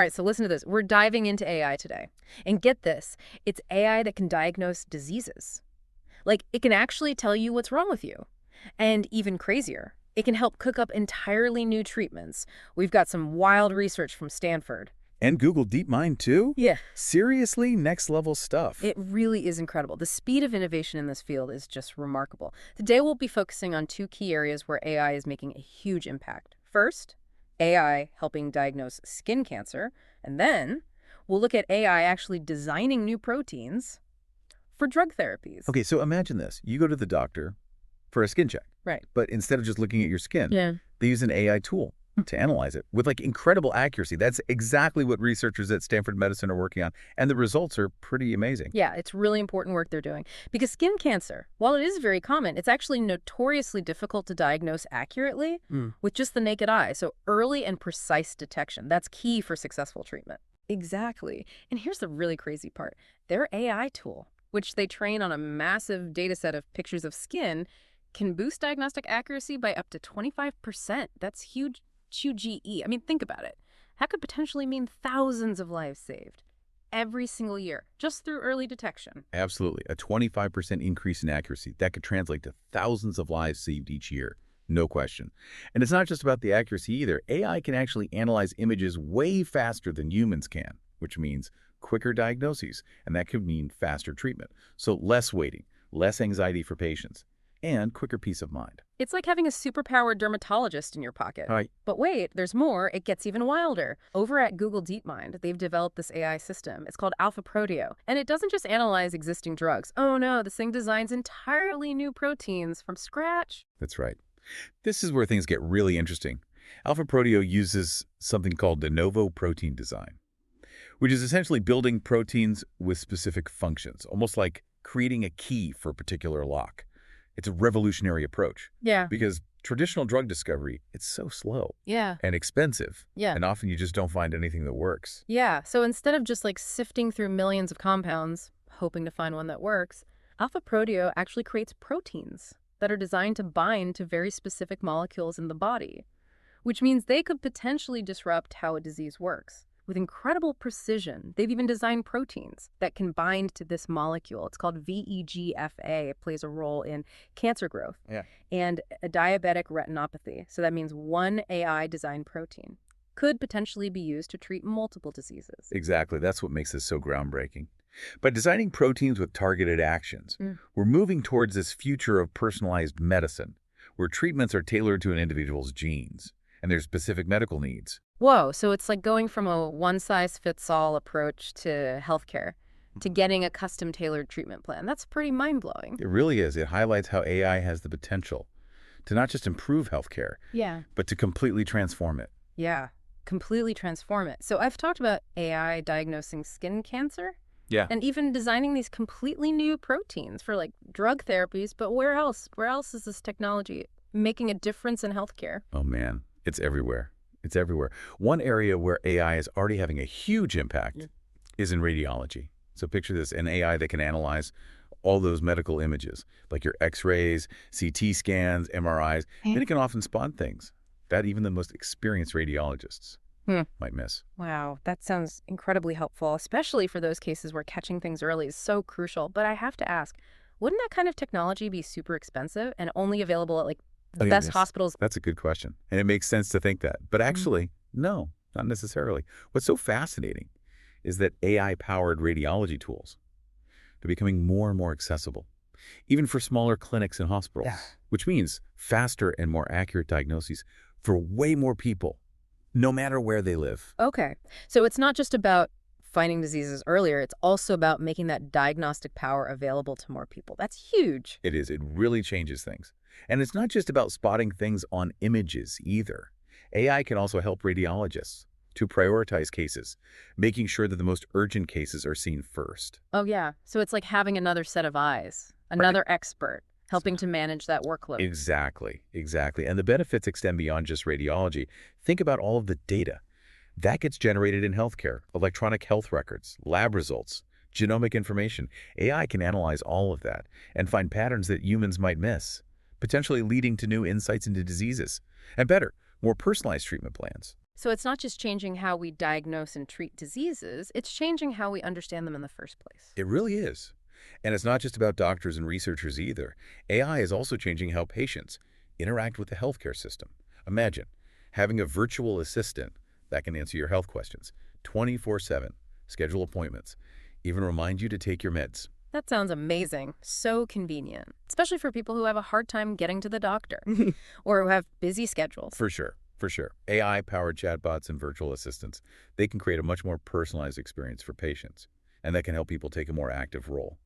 right, so listen to this. We're diving into AI today. And get this, it's AI that can diagnose diseases. Like, it can actually tell you what's wrong with you. And even crazier, it can help cook up entirely new treatments. We've got some wild research from Stanford. And Google DeepMind, too? Yeah. Seriously, next-level stuff. It really is incredible. The speed of innovation in this field is just remarkable. Today, we'll be focusing on two key areas where AI is making a huge impact. First, AI helping diagnose skin cancer, and then we'll look at AI actually designing new proteins for drug therapies. Okay, so imagine this. You go to the doctor for a skin check. Right. But instead of just looking at your skin, Yeah. they use an AI tool to analyze it with incredible accuracy. That's exactly what researchers at Stanford Medicine are working on, and the results are pretty amazing. Yeah, it's really important work they're doing. Because skin cancer, while it is very common, it's actually notoriously difficult to diagnose accurately with just the naked eye. So early and precise detection, that's key for successful treatment. Exactly. And here's the really crazy part. Their AI tool, which they train on a massive data set of pictures of skin, can boost diagnostic accuracy by up to 25%. That's huge. I mean, think about it. That could potentially mean thousands of lives saved every single year, just through early detection. Absolutely. A 25% increase in accuracy. That could translate to thousands of lives saved each year. No question. And it's not just about the accuracy either. AI can actually analyze images way faster than humans can, which means quicker diagnoses. And that could mean faster treatment. So less waiting, less anxiety for patients, and quicker peace of mind. It's like having a superpowered dermatologist in your pocket. Right. But wait, there's more. It gets even wilder. Over at Google DeepMind, they've developed this AI system. It's called AlphaProteo. And it doesn't just analyze existing drugs. Oh no, this thing designs entirely new proteins from scratch. That's right. This is where things get really interesting. AlphaProteo uses something called de novo protein design, which is essentially building proteins with specific functions, almost like creating a key for a particular lock. It's a revolutionary approach. Yeah. Because traditional drug discovery, it's so slow. Yeah. And expensive. Yeah. And often you just don't find anything that works. Yeah. So instead of just like sifting through millions of compounds, hoping to find one that works, AlphaProteo actually creates proteins that are designed to bind to very specific molecules in the body, which means they could potentially disrupt how a disease works. With incredible precision, they've even designed proteins that can bind to this molecule. It's called VEGFA. It plays a role in cancer growth and a diabetic retinopathy. So that means one AI-designed protein could potentially be used to treat multiple diseases. Exactly. That's what makes this so groundbreaking. By designing proteins with targeted actions, we're moving towards this future of personalized medicine, where treatments are tailored to an individual's genes and their specific medical needs. Whoa, so it's like going from a one-size-fits-all approach to healthcare to getting a custom-tailored treatment plan. That's pretty mind-blowing. It really is. It highlights how AI has the potential to not just improve healthcare, but to completely transform it. Yeah, completely transform it. So I've talked about AI diagnosing skin cancer. Yeah. And even designing these completely new proteins for like drug therapies. But where else? Where else is this technology making a difference in healthcare? Oh, man. It's everywhere. It's everywhere. One area where AI is already having a huge impact is in radiology. So picture this, an AI that can analyze all those medical images, like your x-rays, CT scans, MRIs, and it can often spot things that even the most experienced radiologists might miss. Wow, that sounds incredibly helpful, especially for those cases where catching things early is so crucial. But I have to ask, wouldn't that kind of technology be super expensive and only available at like the best hospitals? That's a good question. And it makes sense to think that. But actually, no, not necessarily. What's so fascinating is that AI-powered radiology tools are becoming more and more accessible, even for smaller clinics and hospitals, which means faster and more accurate diagnoses for way more people, no matter where they live. Okay, so it's not just about finding diseases earlier, it's also about making that diagnostic power available to more people. That's huge. It is. It really changes things. And it's not just about spotting things on images either. AI can also help radiologists to prioritize cases, making sure that the most urgent cases are seen first. Oh, yeah. So it's like having another set of eyes, another expert helping to manage that workload. Exactly, exactly. And the benefits extend beyond just radiology. Think about all of the data that gets generated in healthcare, electronic health records, lab results, genomic information. AI can analyze all of that and find patterns that humans might miss, potentially leading to new insights into diseases and better, more personalized treatment plans. So it's not just changing how we diagnose and treat diseases, it's changing how we understand them in the first place. It really is. And it's not just about doctors and researchers either. AI is also changing how patients interact with the healthcare system. Imagine having a virtual assistant that can answer your health questions 24/7, schedule appointments, even remind you to take your meds. That sounds amazing. So convenient, especially for people who have a hard time getting to the doctor or who have busy schedules. For sure, for sure. AI-powered chatbots and virtual assistants, they can create a much more personalized experience for patients, and that can help people take a more active role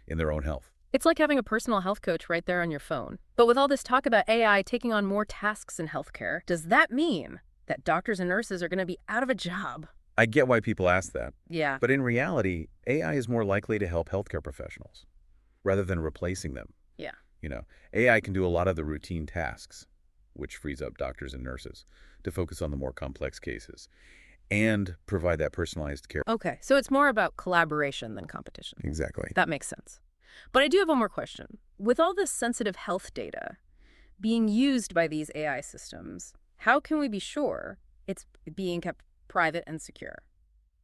in their own health. It's like having a personal health coach right there on your phone. But with all this talk about AI taking on more tasks in healthcare, does that mean that doctors and nurses are going to be out of a job? I get why people ask that, Yeah. but in reality, AI is more likely to help healthcare professionals rather than replacing them. Yeah. AI can do a lot of the routine tasks, which frees up doctors and nurses to focus on the more complex cases and provide that personalized care. Okay, so it's more about collaboration than competition. Exactly. That makes sense. But I do have one more question. With all this sensitive health data being used by these AI systems, how can we be sure it's being kept private and secure?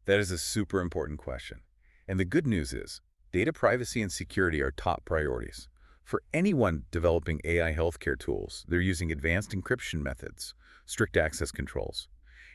That is a super important question. And the good news is, data privacy and security are top priorities. For anyone developing AI healthcare tools, they're using advanced encryption methods, strict access controls,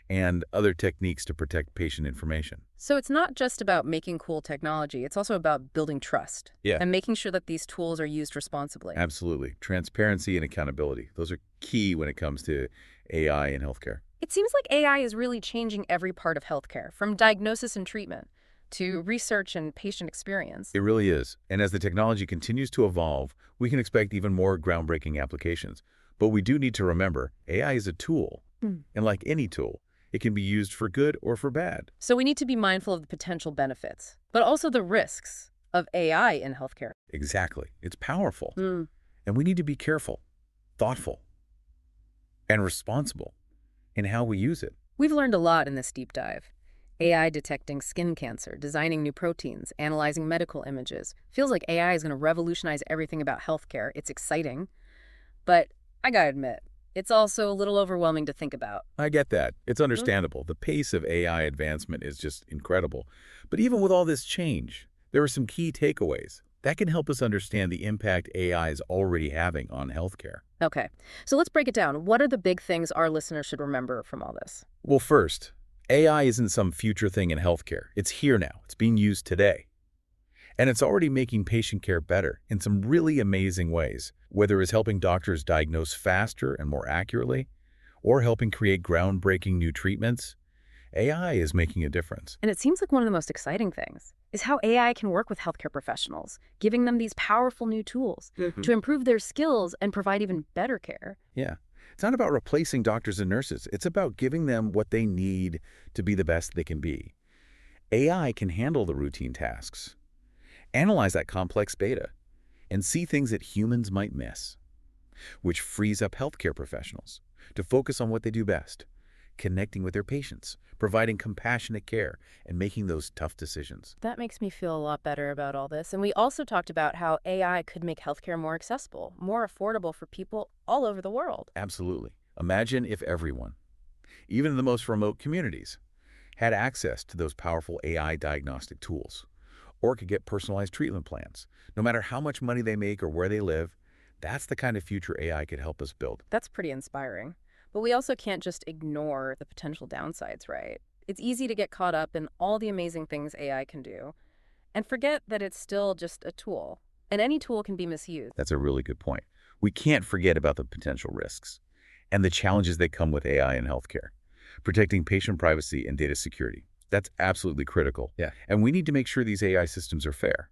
and other techniques to protect patient information. So it's not just about making cool technology, it's also about building trust Yeah, and making sure that these tools are used responsibly. absolutely. Transparency and accountability. Those are key when it comes to AI in healthcare. It seems like AI is really changing every part of healthcare, from diagnosis and treatment to research and patient experience. It really is. And as the technology continues to evolve, we can expect even more groundbreaking applications. But we do need to remember, AI is a tool. Hmm. And like any tool, it can be used for good or for bad. So we need to be mindful of the potential benefits, but also the risks of AI in healthcare. Exactly. It's powerful. Hmm. And we need to be careful, thoughtful, and responsible in how we use it. We've learned a lot in this deep dive. AI detecting skin cancer, designing new proteins, analyzing medical images. Feels like AI is going to revolutionize everything about healthcare. It's exciting, but I gotta admit, it's also a little overwhelming to think about. I get that. It's understandable. The pace of AI advancement is just incredible. But even with all this change, there are some key takeaways that can help us understand the impact AI is already having on healthcare. Okay, so let's break it down. What are the big things our listeners should remember from all this? Well, first, AI isn't some future thing in healthcare. It's here now. It's being used today. And it's already making patient care better in some really amazing ways, whether it's helping doctors diagnose faster and more accurately, or helping create groundbreaking new treatments. AI is making a difference. And it seems like one of the most exciting things is how AI can work with healthcare professionals, giving them these powerful new tools to improve their skills and provide even better care. Yeah. It's not about replacing doctors and nurses. It's about giving them what they need to be the best they can be. AI can handle the routine tasks, analyze that complex data, and see things that humans might miss, which frees up healthcare professionals to focus on what they do best, connecting with their patients, providing compassionate care, and making those tough decisions. That makes me feel a lot better about all this. And we also talked about how AI could make healthcare more accessible, more affordable for people all over the world. Absolutely. Imagine if everyone, even in the most remote communities, had access to those powerful AI diagnostic tools, or could get personalized treatment plans. No matter how much money they make or where they live, that's the kind of future AI could help us build. That's pretty inspiring. But we also can't just ignore the potential downsides, right? It's easy to get caught up in all the amazing things AI can do and forget that it's still just a tool. And any tool can be misused. That's a really good point. We can't forget about the potential risks and the challenges that come with AI in healthcare. Protecting patient privacy and data security. That's absolutely critical. Yeah. And we need to make sure these AI systems are fair,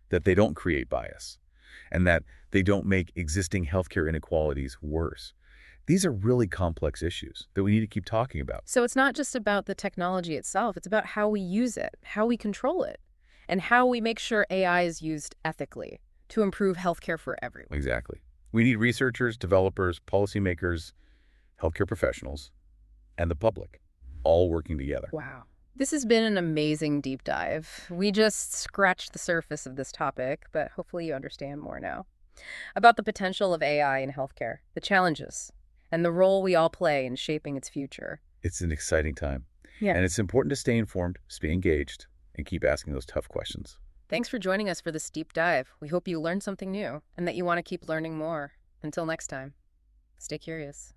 that they don't create bias, and that they don't make existing healthcare inequalities worse. These are really complex issues that we need to keep talking about. So it's not just about the technology itself, it's about how we use it, how we control it, and how we make sure AI is used ethically to improve healthcare for everyone. Exactly. We need researchers, developers, policymakers, healthcare professionals, and the public all working together. Wow. This has been an amazing deep dive. We just scratched the surface of this topic, but hopefully you understand more now about the potential of AI in healthcare, the challenges, and the role we all play in shaping its future. It's an exciting time. Yeah. And it's important to stay informed, stay engaged, and keep asking those tough questions. Thanks for joining us for this deep dive. We hope you learned something new and that you want to keep learning more. Until next time, stay curious.